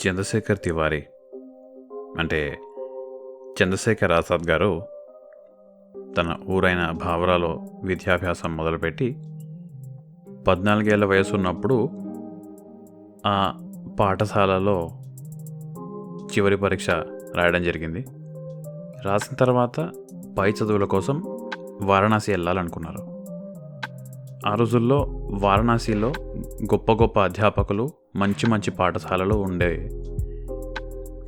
చంద్రశేఖర్ తివారీ అంటే చంద్రశేఖర్ ఆజాద్ గారు తన ఊరైన భావరాలో విద్యాభ్యాసం మొదలుపెట్టి 14 ఏళ్ల వయసు ఉన్నప్పుడు ఆ పాఠశాలలో చివరి పరీక్ష రాయడం జరిగింది. రాసిన తర్వాత పై చదువుల కోసం వారణాసి వెళ్ళాలనుకున్నారు. ఆ రోజుల్లో వారణాసిలో గొప్ప గొప్ప అధ్యాపకులు, మంచి మంచి పాఠశాలలు ఉండేవి.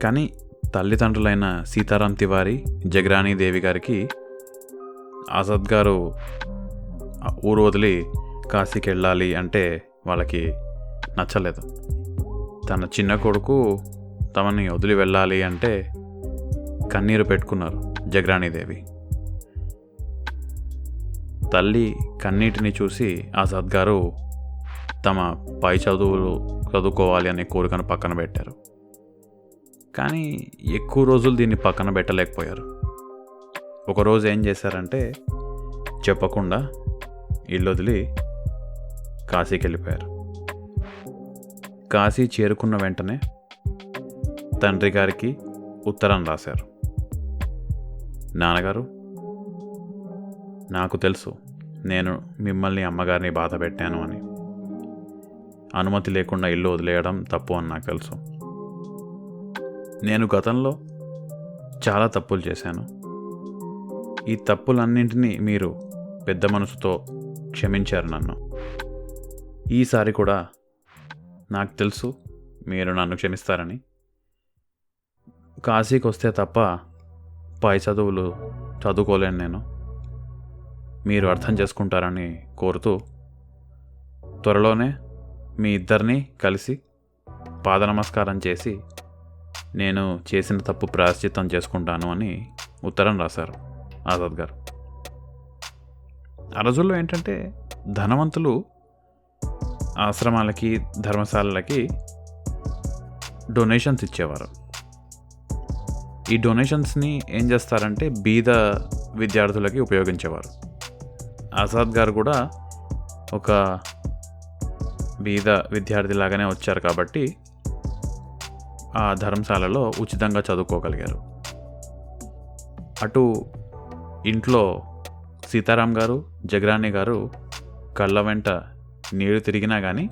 కానీ తల్లిదండ్రులైన సీతారాం తివారీ, జగరాణి దేవి గారికి ఆజాద్ గారు ఊరు వదిలి కాశీకి వెళ్ళాలి అంటే వాళ్ళకి నచ్చలేదు. తన చిన్న కొడుకు తమని వదిలి వెళ్ళాలి అంటే కన్నీరు పెట్టుకున్నారు జగరాణిదేవి. తల్లి కన్నీటిని చూసి ఆజాద్ గారు తమ పై చదువులు చదువుకోవాలి అనే కోరికను పక్కన పెట్టారు. కానీ ఎక్కువ రోజులు దీన్ని పక్కన పెట్టలేకపోయారు. ఒకరోజు ఏం చేశారంటే చెప్పకుండా ఇల్లు వదిలి కాశీకి వెళ్ళిపోయారు. కాశీ చేరుకున్న వెంటనే తండ్రి గారికి ఉత్తరం రాశారు. నాన్నగారు, నాకు తెలుసు నేను మిమ్మల్ని, అమ్మగారిని బాధ పెట్టాను అని. అనుమతి లేకుండా ఇల్లు వదిలేయడం తప్పు అని నాకు తెలుసు. నేను గతంలో చాలా తప్పులు చేశాను. ఈ తప్పులన్నింటినీ మీరు పెద్ద మనసుతో క్షమించారు నన్ను. ఈసారి కూడా నాకు తెలుసు మీరు నన్ను క్షమిస్తారని. కాశీకి వస్తే తప్ప పై చదువులు చదువుకోలేను నేను. మీరు అర్థం చేసుకుంటారని కోరుతూ త్వరలోనే మీ ఇద్దరిని కలిసి పాద నమస్కారం చేసి నేను చేసిన తప్పు ప్రాయశ్చిత్తం చేసుకుంటాను అని ఉత్తరం రాశారు ఆజాద్ గారు. ఆ రోజుల్లో ఏంటంటే ధనవంతులు ఆశ్రమాలకి, ధర్మశాలలకి డొనేషన్స్ ఇచ్చేవారు. ఈ డొనేషన్స్ని ఏం చేస్తారంటే బీద విద్యార్థులకి ఉపయోగించేవారు. ఆజాద్ గారు కూడా ఒక బీద విద్యార్థిలాగానే వచ్చారు కాబట్టి ఆ ధర్మశాలలో ఉచితంగా చదువుకోగలిగారు. అటు ఇంట్లో సీతారాం గారు, జగరాణి గారు కళ్ళ వెంట నీరు తిరిగినా కానీ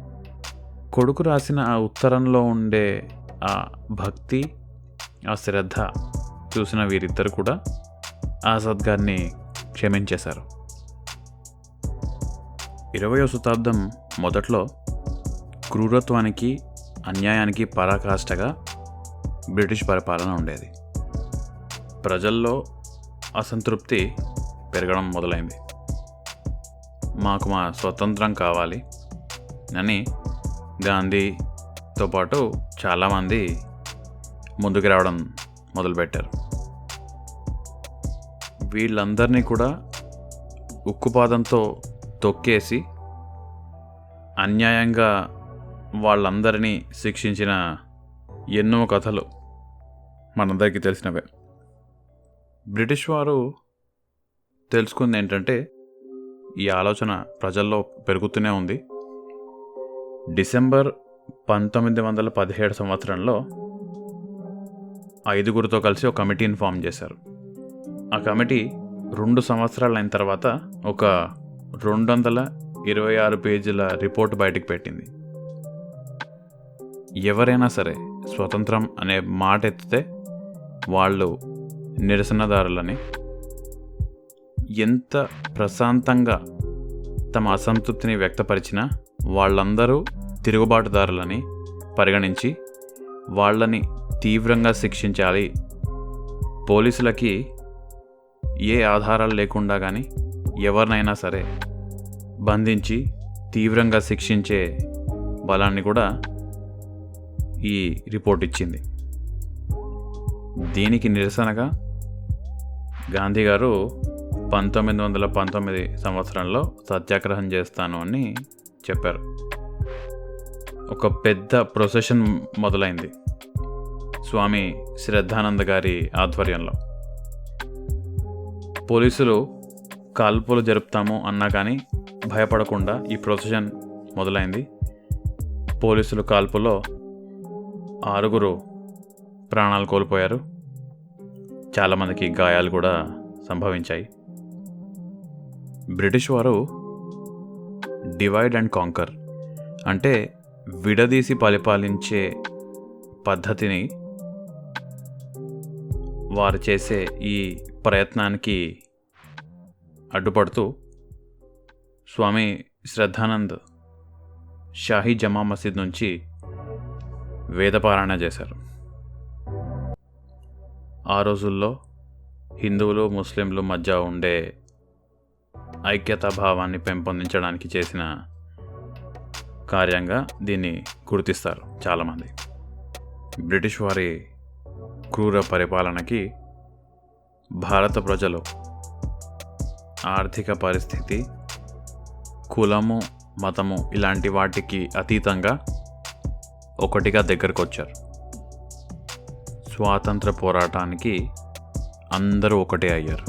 కొడుకు రాసిన ఆ ఉత్తరంలో ఉండే ఆ భక్తి, ఆ శ్రద్ధ చూసిన వీరిద్దరు కూడా ఆజాద్ గారిని క్షమించేశారు. 20వ శతాబ్దం మొదట్లో క్రూరత్వానికి, అన్యాయానికి పరాకాష్ఠగా బ్రిటిష్ పరిపాలన ఉండేది. ప్రజల్లో అసంతృప్తి పెరగడం మొదలైంది. మాకు మా స్వతంత్రం కావాలి అని గాంధీతో పాటు చాలామంది ముందుకు రావడం మొదలుపెట్టారు. వీళ్ళందరినీ కూడా ఉక్కుపాదంతో తొక్కేసి అన్యాయంగా వాళ్ళందరినీ శిక్షించిన ఎన్నో కథలు మనందరికీ తెలిసినవే. బ్రిటిష్ వారు తెలుసుకుంది ఏంటంటే ఈ ఆలోచన ప్రజల్లో పెరుగుతూనే ఉంది. డిసెంబర్ 1917 సంవత్సరంలో 5గురితో కలిసి ఒక కమిటీని ఫామ్ చేశారు. ఆ కమిటీ 2 సంవత్సరాలు అయిన తర్వాత ఒక 226 పేజీల రిపోర్ట్ బయటికి పెట్టింది. ఎవరైనా సరే స్వతంత్రం అనే మాట ఎత్తితే వాళ్ళు నిరసనదారులని, ఎంత ప్రశాంతంగా తమ అసంతృప్తిని వ్యక్తపరిచినా వాళ్ళందరూ తిరుగుబాటుదారులని పరిగణించి వాళ్ళని తీవ్రంగా శిక్షించాలి. పోలీసులకి ఏ ఆధారాలు లేకుండా కానీ ఎవరినైనా సరే బంధించి తీవ్రంగా శిక్షించే బలాన్ని కూడా ఈ రిపోర్ట్ ఇచ్చింది. దీనికి నిరసనగా గాంధీ గారు 1919 సంవత్సరంలో సత్యాగ్రహం చేస్తాను అని చెప్పారు. ఒక పెద్ద ప్రొసెషన్ మొదలైంది స్వామి శ్రద్ధానంద గారి ఆధ్వర్యంలో. పోలీసులు కాల్పులు జరుపుతాము అన్నా కానీ భయపడకుండా ఈ ప్రొసెషన్ మొదలైంది. పోలీసులు కాల్పులో 6 ప్రాణాలు కోల్పోయారు. చాలామందికి గాయాలు కూడా సంభవించాయి. బ్రిటిష్ వారు డివైడ్ అండ్ కాంకర్ అంటే విడదీసి పరిపాలించే పద్ధతిని వారు చేసే ఈ ప్రయత్నానికి అడ్డుపడుతూ స్వామి శ్రద్ధానంద్ షాహీ జమా మసీద్ నుంచి వేదపారాయణ చేశారు. ఆ రోజుల్లో హిందువులు ముస్లింలు మధ్య ఉండే ఐక్యతా భావాన్ని పెంపొందించడానికి చేసిన కార్యంగా దీన్ని గుర్తిస్తారు చాలామంది. బ్రిటిష్ వారి క్రూర పరిపాలనకి భారత ప్రజలు ఆర్థిక పరిస్థితి, కులము, మతము ఇలాంటి వాటికి అతీతంగా ఒకటిగా దగ్గరకు వచ్చారు. స్వాతంత్ర పోరాటానికి అందరూ ఒకటే అయ్యారు.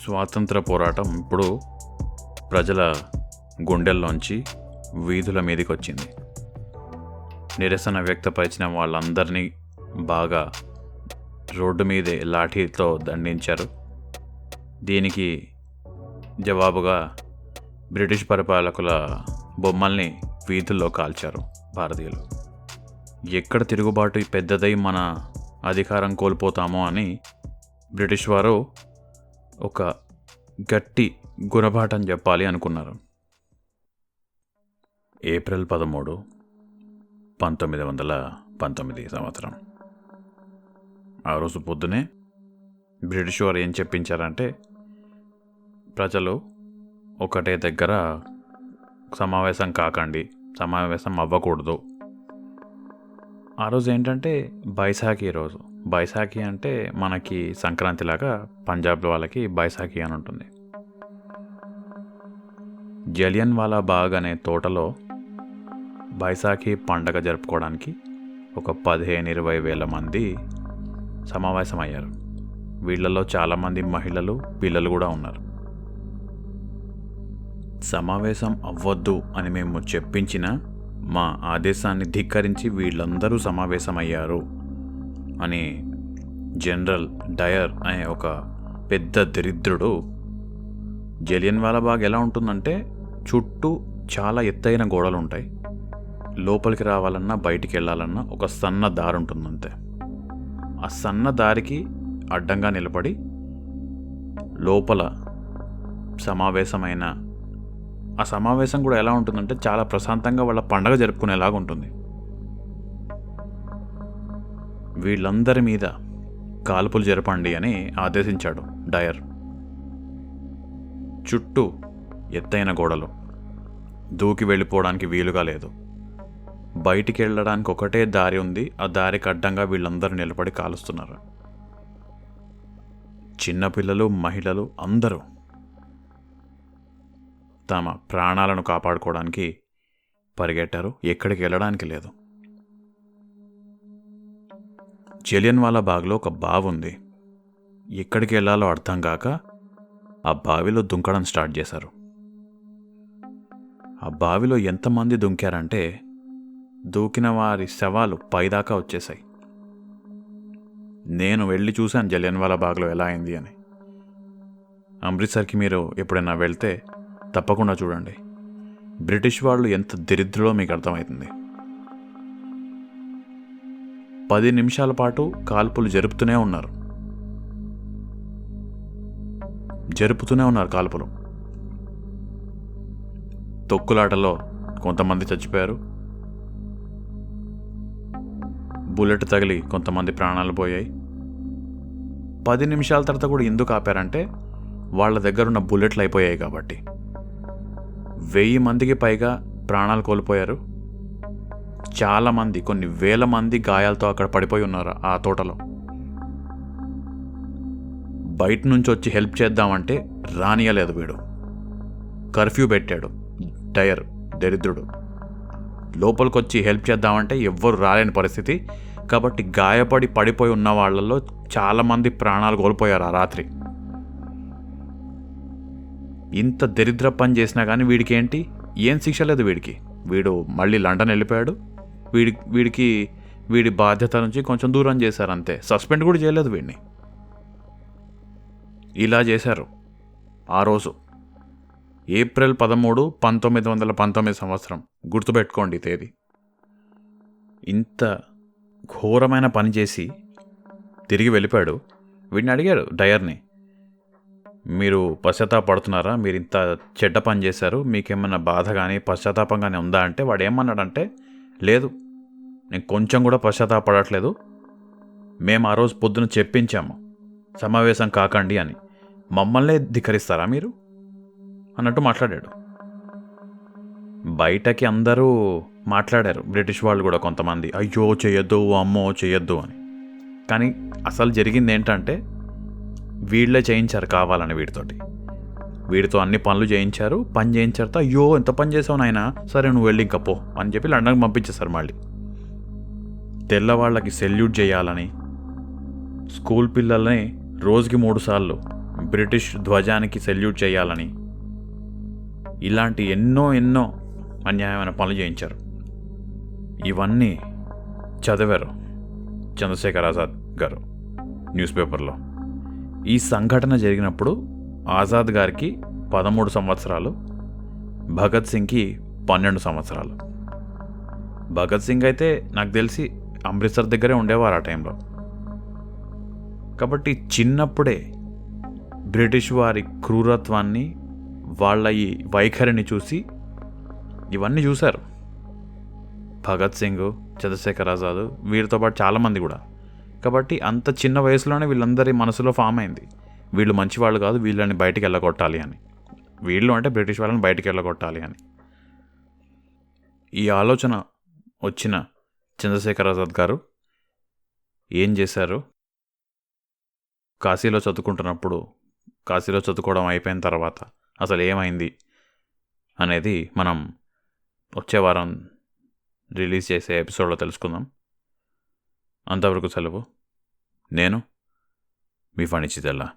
స్వాతంత్ర పోరాటం ఇప్పుడు ప్రజల గుండెల్లోంచి వీధుల మీదకి వచ్చింది. నిరసన వ్యక్తపరిచిన వాళ్ళందరినీ బాగా రోడ్డు మీదే లాఠీతో దండించారు. దీనికి జవాబుగా బ్రిటిష్ పరిపాలకుల బొమ్మల్ని వీధుల్లో కాల్చారు భారతీయులు. ఎక్కడ తిరుగుబాటు పెద్దదై మన అధికారం కోల్పోతామో అని బ్రిటిష్ వారు ఒక గట్టి గుణపాఠం చెప్పాలి అనుకున్నారు. ఏప్రిల్ 13, 1919 సంవత్సరం. ఆ రోజు పొద్దునే బ్రిటిష్ వారు ఏం చెప్పించారంటే, ప్రజలు ఒకటే దగ్గర సమావేశం కాకండి, సమావేశం అవ్వకూడదు. ఆ రోజు ఏంటంటే బైసాఖీ రోజు. బైసాఖీ అంటే మనకి సంక్రాంతి లాగా పంజాబ్ వాళ్ళకి బైసాఖీ అని ఉంటుంది. జలియన్ వాలా బాగ్ అనే తోటలో బైసాఖీ పండగ జరుపుకోవడానికి ఒక 15-20 వేల మంది సమావేశమయ్యారు. వీళ్ళలో చాలామంది మహిళలు, పిల్లలు కూడా ఉన్నారు. సమావేశం అవ్వద్దు అని మేము చెప్పించిన మా ఆదేశాన్ని ధిక్కరించి వీళ్ళందరూ సమావేశమయ్యారు అని జనరల్ డయర్ అనే ఒక పెద్ద దరిద్రుడు, జలియన్ వాలా బాగ్ ఎలా ఉంటుందంటే చుట్టూ చాలా ఎత్తైన గోడలు ఉంటాయి. లోపలికి రావాలన్నా బయటికి వెళ్ళాలన్నా ఒక సన్న దారి ఉంటుందంతే. ఆ సన్న దారికి అడ్డంగా నిలబడి లోపల సమావేశమైన ఆ సమావేశం కూడా ఎలా ఉంటుందంటే చాలా ప్రశాంతంగా వాళ్ళ పండగ జరుపుకునేలాగా ఉంటుంది. వీళ్ళందరి మీద కాల్పులు జరపండి అని ఆదేశించాడు డయర్. చుట్టూ ఎత్తైన గోడలు, దూకి వెళ్ళిపోవడానికి వీలుగా లేదు. బయటికి వెళ్ళడానికి ఒకటే దారి ఉంది. ఆ దారికి అడ్డంగా వీళ్ళందరూ నిలబడి కాలుస్తున్నారు. చిన్నపిల్లలు, మహిళలు అందరూ తమ ప్రాణాలను కాపాడుకోవడానికి పరిగెట్టారు. ఎక్కడికి వెళ్ళడానికి లేదు. జలియన్ వాలా బాగ్లో ఒక బావి ఉంది. ఎక్కడికి వెళ్ళాలో అర్థం కాక ఆ బావిలో దుంకడం స్టార్ట్ చేశారు. ఆ బావిలో ఎంతమంది దుంకారంటే దూకిన వారి శవాలు పైదాకా వచ్చేసాయి. నేను వెళ్ళి చూశాను జలియన్ వాలా బాగ్లో ఎలా అయింది అని. అమృత్సర్కి మీరు ఎప్పుడైనా వెళ్తే తప్పకుండా చూడండి. బ్రిటిష్ వాళ్ళు ఎంత దరిద్రులో మీకు అర్థమవుతుంది. 10 నిమిషాల పాటు కాల్పులు జరుపుతూనే ఉన్నారు కాల్పులు. తొక్కులాటలో కొంతమంది చచ్చిపోయారు. బుల్లెట్ తగిలి కొంతమంది ప్రాణాలు పోయాయి. 10 నిమిషాల తర్వాత కూడా ఎందుకు ఆపారంటే వాళ్ళ దగ్గర ఉన్న బుల్లెట్లు అయిపోయాయి కాబట్టి. 1000 మందికి పైగా ప్రాణాలు కోల్పోయారు. చాలామంది, కొన్ని వేల మంది గాయాలతో అక్కడ పడిపోయి ఉన్నారు ఆ తోటలో. బయట నుంచి వచ్చి హెల్ప్ చేద్దామంటే రానియలేదు వీడు. కర్ఫ్యూ పెట్టాడు డయర్ దరిద్రుడు. లోపలికి వచ్చి హెల్ప్ చేద్దామంటే ఎవ్వరు రాలేని పరిస్థితి. కాబట్టి గాయపడి పడిపోయి ఉన్న వాళ్ళల్లో చాలామంది ప్రాణాలు కోల్పోయారు ఆ రాత్రి. ఇంత దరిద్ర పని చేసినా కానీ వీడికి ఏం శిక్ష లేదు. వీడు మళ్ళీ లండన్ వెళ్ళిపోయాడు. వీడికి వీడి బాధ్యత నుంచి కొంచెం దూరం చేశారు అంతే. సస్పెండ్ కూడా చేయలేదు వీడిని. ఇలా చేశారు. ఆ రోజు ఏప్రిల్ 13, 1919 సంవత్సరం. గుర్తుపెట్టుకోండి తేదీ. ఇంత ఘోరమైన పని చేసి తిరిగి వెళ్ళిపోయాడు. వీడిని అడిగారు డయర్ని, మీరు పశ్చాత్తాపడుతున్నారా? మీరు ఇంత చెడ్డ పని చేశారు, మీకేమన్నా బాధ కానీ పశ్చాత్తాపం కానీ ఉందా అంటే వాడు ఏమన్నాడంటే, లేదు, నేను కొంచెం కూడా పశ్చాత్తాపడట్లేదు. మేము ఆ రోజు పొద్దున చెప్పించాము సమావేశం కాకండి అని. మమ్మల్నే ధిక్కరిస్తారా మీరు అన్నట్టు మాట్లాడాడు. బయటకి అందరూ మాట్లాడారు, బ్రిటిష్ వాళ్ళు కూడా కొంతమంది, అయ్యో చేయొద్దు, అమ్మో చేయొద్దు అని. కానీ అసలు జరిగింది ఏంటంటే వీళ్ళే చేయించారు కావాలని వీడితో అన్ని పనులు చేయించారు. పని చేయించారు. అయ్యో ఎంత పని చేసావు నాయనా, సరే నువ్వు వెళ్ళి ఇంకా పో అని చెప్పి లండన్కి పంపించేశారు. మళ్ళీ తెల్లవాళ్ళకి సెల్యూట్ చేయాలని, స్కూల్ పిల్లల్ని రోజుకి 3 సార్లు బ్రిటిష్ ధ్వజానికి సెల్యూట్ చేయాలని, ఇలాంటి ఎన్నో అన్యాయమైన పనులు చేయించారు. ఇవన్నీ చదివారు చంద్రశేఖర్ ఆజాద్ గారు న్యూస్ పేపర్లో. ఈ సంఘటన జరిగినప్పుడు ఆజాద్ గారికి 13 సంవత్సరాలు, భగత్ సింగ్కి 12 సంవత్సరాలు. భగత్ సింగ్ అయితే నాకు తెలిసి అమృత్సర్ దగ్గరే ఉండేవారు ఆ టైంలో. కాబట్టి చిన్నప్పుడే బ్రిటిష్ వారి క్రూరత్వాన్ని, వాళ్ళ ఈ వైఖరిని చూసి ఇవన్నీ చూశారు. భగత్ సింగ్, చంద్రశేఖర్ ఆజాద్, వీరితో పాటు చాలామంది కూడా. కాబట్టి అంత చిన్న వయసులోనే వీళ్ళందరి మనసులో ఫామ్ అయింది, వీళ్ళు మంచివాళ్ళు కాదు, వీళ్ళని బయటికి వెళ్ళగొట్టాలి అని. వీళ్ళు అంటే బ్రిటిష్ వాళ్ళని బయటికి వెళ్ళగొట్టాలి అని. ఈ ఆలోచన వచ్చిన చంద్రశేఖర్ ఆజాద్ గారు ఏం చేశారు? కాశీలో చదువుకోవడం అయిపోయిన తర్వాత అసలు ఏమైంది అనేది మనం వచ్చే వారం రిలీజ్ చేసే ఎపిసోడ్లో తెలుసుకుందాం. అంతవరకు సెలవు. నేను మీ ఫణి చిదెల్లా.